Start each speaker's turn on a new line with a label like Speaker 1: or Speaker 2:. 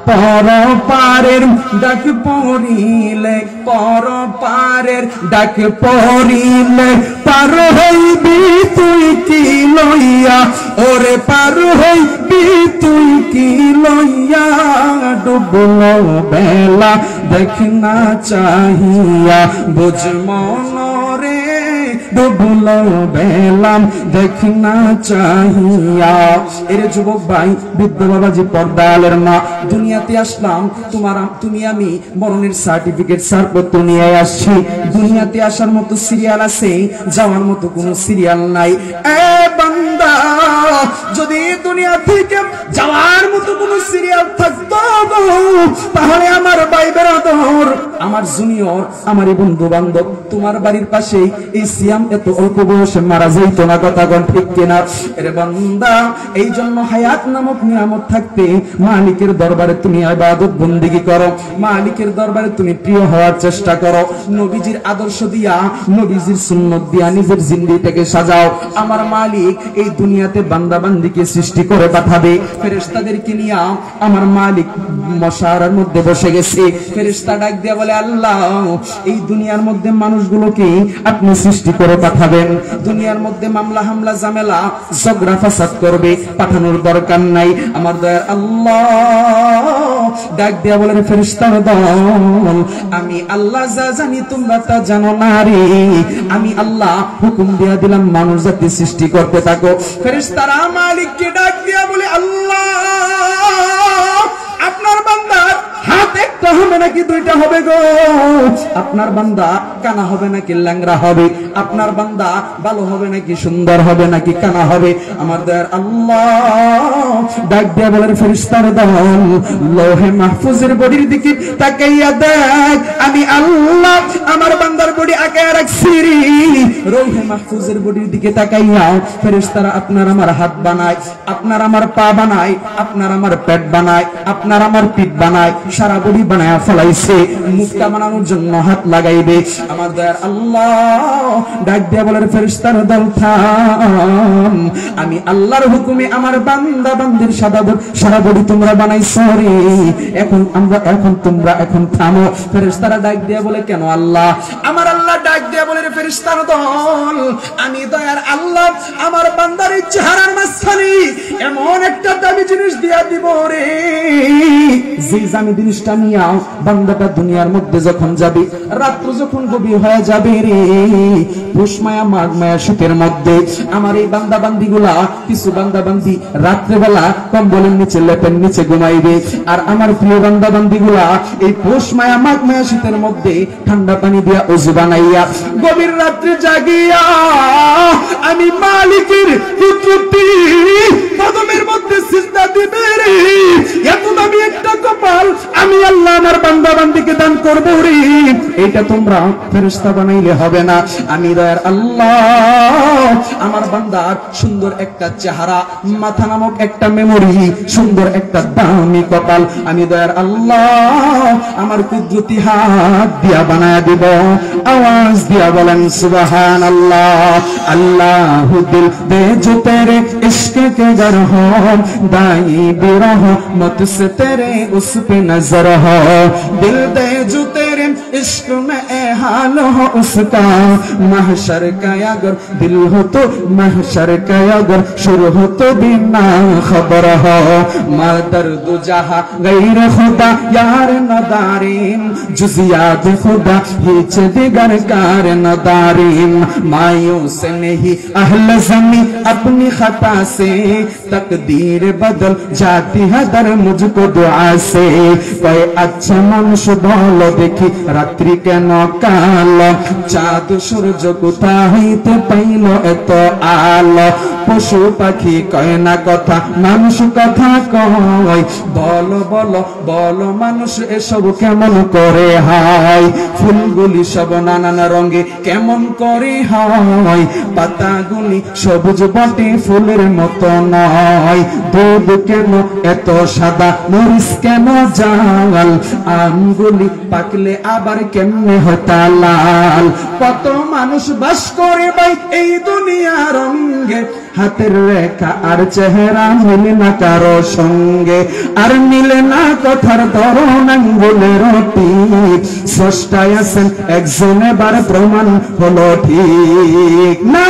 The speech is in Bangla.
Speaker 1: পর পারের ডাক পড়িলে, পর পারের ডাক পড়িলে পার হইবি তুই কি লইয়া, ওরে পার হইবি তুই কি লইয়া। ডুবলো বেলা দেখ না চাহিয়া, বুঝ মনরে ডুবলো বেলা দেখ না চাহিয়া। এর যুবক ভাই, বৃদ্ধ বাবাজি, পর্দালের মা, দুনিয়াতে আসলাম তুমি আমি মরণের সার্টিফিকেট ছাড়পত্র নিয়ে আসছি। দুনিয়াতে আসার মতো সিরিয়াল আছে, যাওয়ার মতো কোনো সিরিয়াল নাই। এ বান্দা, যদি দুনিয়া থেকে যাওয়ার মতো কোনো সিরিয়াল থাকতো তাহলে আমার ভাই বেরাদর, আমার জুনিয়র, আমার বন্ধু বান্ধব, তোমার বাড়ির পাশে এই সিয়াম এত অল্প বয়সে মারা যাইত না। কথা কোন ঠিক কিনা? এর বান্দা, এই জন্য হায়াত নামক নিয়ামত থাকতে মালিকের দরবারে তুমি ইবাদত বন্দেগী করো, মালিকের দরবারে তুমি প্রিয় হওয়ার চেষ্টা করো। নবীজির আদর্শ দিয়া, নবীজির সুন্নত দিয়া নিজের জিন্দেগিটাকে সাজাও। আমার মালিক এই দুনিয়াতে বান্দা বান্দিকে সৃষ্টি করে পাঠাবে, ফেরেশতাদেরকে নিয়ে আমার মালিক মশারার মধ্যে বসে গেছে। ফেরেশতা ডাক দিয়ে বলে, আল্লাহ, এই দুনিয়ার মধ্যে মানুষগুলোকে আপনি সৃষ্টি করে পাঠাবেন। দুনিয়ার মধ্যে মামলা হামলা ঝামেলা ঝগড়া ফাসাদ করবে, পাঠানোর দরকার নাই। আমার দয়ার আল্লাহ ডাক দিয়া বলেন, ফেরেশতার দল, আমি আল্লাহ যা জানি তোমরা তা জানো না রে। আমি আল্লাহ হুকুম দিয়া দিলাম মানুষ জাতি সৃষ্টি করতে থাকো। ফেরেশতারা মালিককে ডাক দিয়া বলে, আল্লাহ, আপনার বান্দার হাত একটা হবে নাকি দুইটা হবে গো? আপনার বান্দা কানা হবে নাকি ল্যাংড়া হবে? আপনার বান্দা ভালো হবে নাকি সুন্দর হবে নাকি কানা হবে? আমার দয়ার আল্লাহ ডাক দিয়া বলেন, ফেরেশতার দল, লৌহে মাহফুজের বডির দিকে তাকাইয়া দেখ, আমি আল্লাহ আমার বান্দার বডি আঁকায় রাখছি। লৌহে মাহফুজের বডির দিকে তাকাইয়া ফেরেশতারা আপনার আমার হাত বানায়, আপনার আমার পা বানায়, আপনার আমার পেট বানায়, আপনার আমার পিঠ বানায়, সারা বডি বানায় ফলাইছে। মুখটা বানানোর জন্য হাত লাগাইবে। আমার দয়ার আল্লাহ ডাক দিয়া বলেন, ফেরেশতার দল থাম, আমি আল্লাহর হুকুমে আমার বান্দা বান্দির সারা বডি তোমরা বানাইছো রে। এখন তোমরা থামো। ফেরেশতারা ডাক দিয়া বলে, কেন আল্লাহ? আমার আল্লাহ ডাক দিয়া বলে, ফেরেশতার দল, আমি দয়ার আল্লাহ আমার বান্দার চেহারার মাঝখানে এমন একটা দামি জিনিস দিয়া দিব রে, যে দামি জিনিসটা নিয়ে বান্দাটা দুনিয়ার মধ্যে যখন যাবে, রাত্র যখন গভীর হয়ে যাবে রে, পুষ মায়া মাঘ মায়া শীতের মধ্যে আমার এই বান্দা বান্দি গুলা, কিছু বান্দা বান্দি রাত্রেবেলা কম্বলের নিচে লেপের নিচে ঘুমাইবে, আর আমার প্রিয় বান্দা বান্দি গুলা এই পুষ মায়া মাঘ মায়া শীতের মধ্যে ঠান্ডা পানি দিয়া ওযু বানাইয়া গভীর রাত্রে জাগিয়া আমি মালিকের কুদরতি কদমের মধ্যে সিজদা দিবে রে। এত দামি একটা কপাল আমি আল্লাহ আমার বান্দা বান্দিকে দান করব রে। এটা তোমরা ফেরেশতা বানাইলে হবে না। আমি দয়ার আল্লাহ আমার বান্দার সুন্দর একটা চেহারা, মাথা নামক একটা মেমোরি, সুন্দর একটা দামি কপাল আমি দয়ার আল্লাহ আমার কুদরতি হাত দিয়া বানায়া দিব। আওয়াজ দিয়া বলেন সুবহানাল্লাহ। আল্লাহু দিল দে जो तेरे इश्क के गर हो, दाई बिरह मत से तेरे उस पे नजर हो, दिल दे जो तेरे इश्क में ए हाल हो उसका, महशर का अगर दिल हो तो महशर का अगर शुरू हो तो बिना खबर हो, मा दर्द जहा गैर खुदा यार नदारीन, जुजियात खुदा हिच दिगर कार नदारीन, मायूस नहीं अहल ज़मी अपनी खता से, तकदीर बदल जाती है दर मुझको दुआ से, कोई अच्छा মানুষ বলো দেখি রাত্রি কেন কালো, চাঁদ সূর্য কোথা হইতে পাইল এত আলো, পশু পাখি কয় না কথা মানুষ কথা কয়, বলো বলো বলো মানুষ এসব কেমন করে হয়, ফুলগুলি সব নানান রঙে কেমন করে হয়, পাতাগুলি সবুজ বটে ফুলের মতো নয়, দুধ কেন এত সাদা মরিচ কেন জাল, আমগুলি পাকলে আবার কেমনে হতা লাল, কত মানুষ বাস করে ভাই এই দুনিয়ার রঙে, হাতের রেখা আর চেহারা মিলে না কারো সঙ্গে, আর মিলে না কথার ধরন আঙ্গুলের টিপ। স্রষ্টায় আছেন একজন, এবার প্রমাণ হলো ঠিক। না